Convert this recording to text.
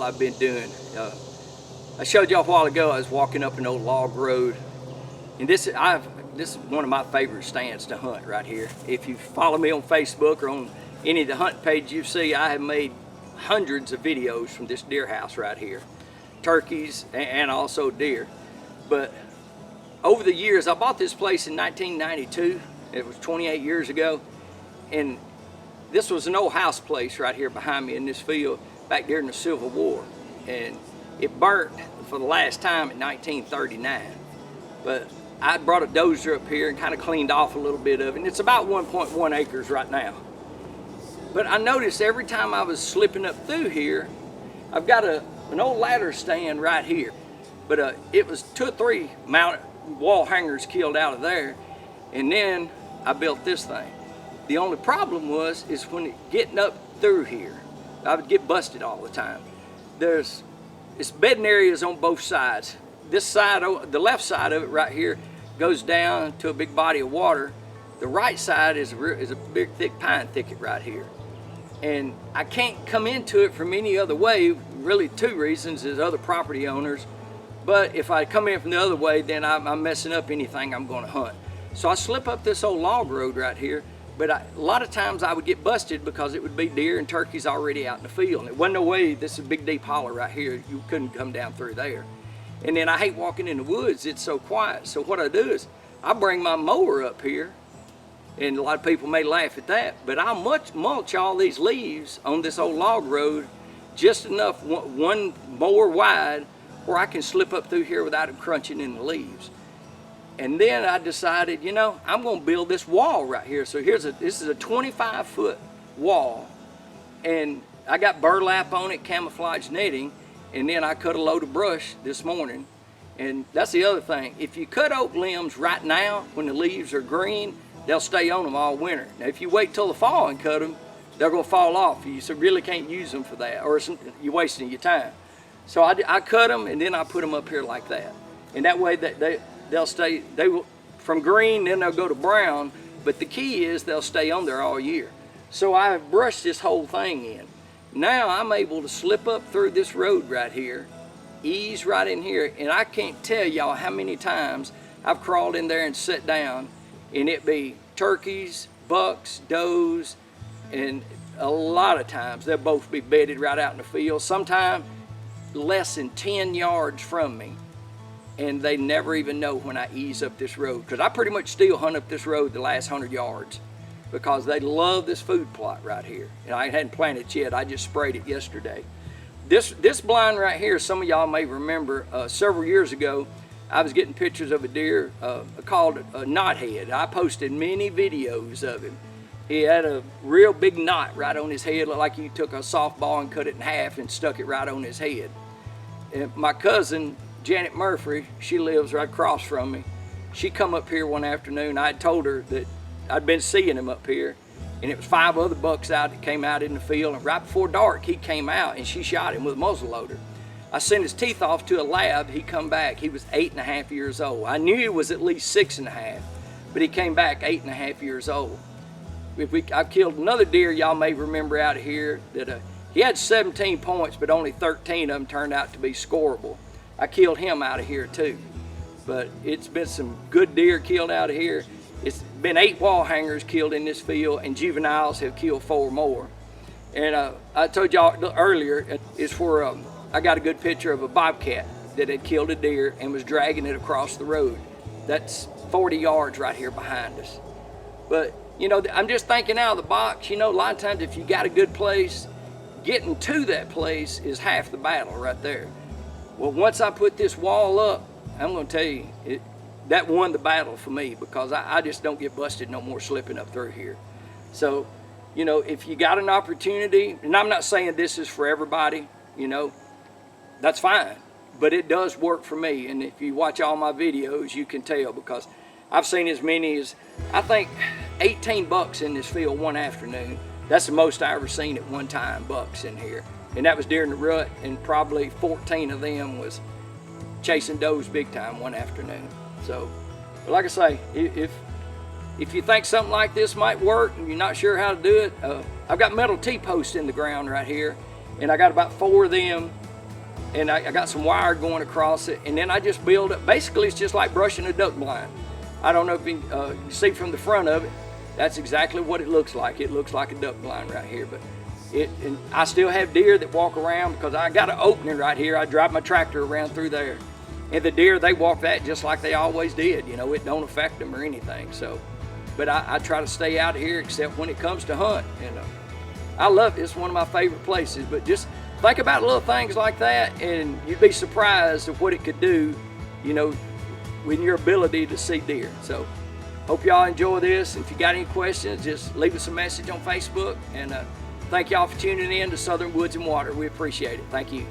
all I've been doing. I showed y'all a while ago I was walking up an old log road, and this is one of my favorite stands to hunt right here. If you follow me on Facebook or on any of the hunt pages you see, I have made hundreds of videos from this deer house right here. Turkeys and also deer. But over the years, I bought this place in 1992. It was 28 years ago. And this was an old house place right here behind me in this field back during the Civil War. And it burnt for the last time in 1939. But I brought a dozer up here and kind of cleaned off a little bit of it. And it's about 1.1 acres right now. But I noticed every time I was slipping up through here, I've got an old ladder stand right here. But it was 2 or 3 mounted wall hangers killed out of there. And then I built this thing. The only problem is when getting up through here, I would get busted all the time. It's bedding areas on both sides. This side, the left side of it right here, goes down to a big body of water. The right side is a big thick pine thicket right here. And I can't come into it from any other way. Really 2 reasons is other property owners. But if I come in from the other way, then I'm messing up anything I'm going to hunt. So I slip up this old log road right here. But a lot of times I would get busted because it would be deer and turkeys already out in the field. And it wasn't no way, this is a big deep hollow right here. You couldn't come down through there. And then I hate walking in the woods, it's so quiet. So what I do is I bring my mower up here, and a lot of people may laugh at that, but I'll mulch all these leaves on this old log road just enough, one mower wide, where I can slip up through here without it crunching in the leaves. And then I decided, you know, I'm gonna build this wall right here. So this is a 25-foot wall, and I got burlap on it, camouflage netting, and then I cut a load of brush this morning. And that's the other thing. If you cut oak limbs right now, when the leaves are green, they'll stay on them all winter. Now, if you wait till the fall and cut them, they're gonna fall off. You really can't use them for that, or you're wasting your time. So I cut them, and then I put them up here like that. And that way they'll stay, from green, then they'll go to brown, but the key is they'll stay on there all year. So I brushed this whole thing in. Now I'm able to slip up through this road right here, ease right in here, and I can't tell y'all how many times I've crawled in there and sat down, and it be turkeys, bucks, does, and a lot of times they'll both be bedded right out in the field, sometimes less than 10 yards from me. And they never even know when I ease up this road, because I pretty much still hunt up this road the last 100 yards because they love this food plot right here. And I hadn't planted it yet, I just sprayed it yesterday. This blind right here, some of y'all may remember, several years ago, I was getting pictures of a deer called a knothead. I posted many videos of him. He had a real big knot right on his head, looked like you took a softball and cut it in half and stuck it right on his head. And my cousin, Janet Murphy, she lives right across from me. She come up here one afternoon. I had told her that I'd been seeing him up here, and it was 5 other bucks out that came out in the field, and right before dark he came out and she shot him with a muzzle loader. I sent his teeth off to a lab. He come back. He was 8.5 years old. I knew he was at least 6.5, but he came back 8.5 years old. I've killed another deer y'all may remember out of here that he had 17 points, but only 13 of them turned out to be scoreable. I killed him out of here too. But it's been some good deer killed out of here. It's been 8 wall hangers killed in this field, and juveniles have killed 4 more. And I told y'all earlier, it's where I got a good picture of a bobcat that had killed a deer and was dragging it across the road. That's 40 yards right here behind us. But you know, I'm just thinking out of the box. You know, a lot of times if you got a good place, getting to that place is half the battle right there. Well, once I put this wall up, I'm gonna tell you, that won the battle for me, because I just don't get busted no more slipping up through here. So, you know, if you got an opportunity, and I'm not saying this is for everybody, you know, that's fine, but it does work for me. And if you watch all my videos, you can tell, because I've seen as many as, I think, 18 bucks in this field one afternoon. That's the most I ever seen at one time, bucks in here. And that was during the rut, and probably 14 of them was chasing does big time one afternoon. So, but like I say, if you think something like this might work and you're not sure how to do it, I've got metal T-posts in the ground right here, and I got about 4 of them and I got some wire going across it, and then I just build up. Basically, it's just like brushing a duck blind. I don't know if you see from the front of it. That's exactly what it looks like. It looks like a duck blind right here, but and I still have deer that walk around because I got an opening right here. I drive my tractor around through there, and the deer, they walk that just like they always did. You know, it don't affect them or anything. So, but I try to stay out here except when it comes to hunt, and I love it. It's one of my favorite places. But just think about little things like that, and you'd be surprised at what it could do, you know, with your ability to see deer. So, hope y'all enjoy this. If you got any questions, just leave us a message on Facebook, and thank y'all for tuning in to Southern Woods and Water. We appreciate it. Thank you.